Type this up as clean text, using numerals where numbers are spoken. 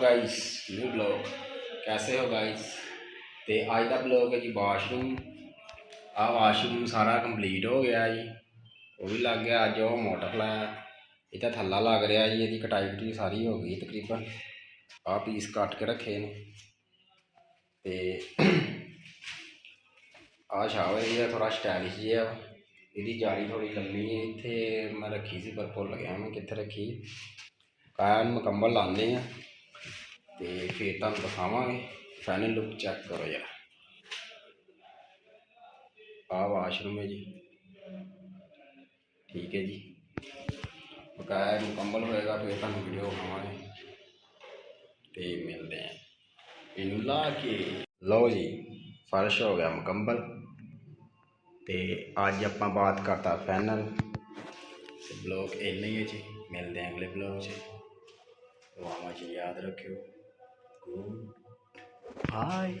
Guys new blog कैसे हो guys. तो अज का ब्लॉग है जी वाशरूम। आ वाशरूम सारा कंप्लीट हो गया जी, वो भी लग गया। अज वो मोटर लाया, इतना थल्ला लग रहा जी, ये कटाई कटुई सारी हो गई तकरीबन। आ पीस कट के रखे ने ते आ शावर जी थोड़ा स्टाइलिश जी है। इसकी जाली थोड़ी लंबी है, इतने मैं रखी सी पर भुल गया मैं कितने रखी। कायन मुकम्मल लाने हैं तो फिर तुम दिखावे फाइनल लुक चेक करो यार। आ वाशरूम है जी, ठीक है जी। बकाया मुकम्मल होएगा फिर तुम वीडियो दिखावे तो मिलते हैं इन ला के। लो जी फर्श हो गया मुकम्मल तो अज आप बात करता फाइनल। ब्लॉग इन्ना ही है जी, मिलते हैं अगले ब्लॉग से। दुआवां च याद रखियो। Good bye.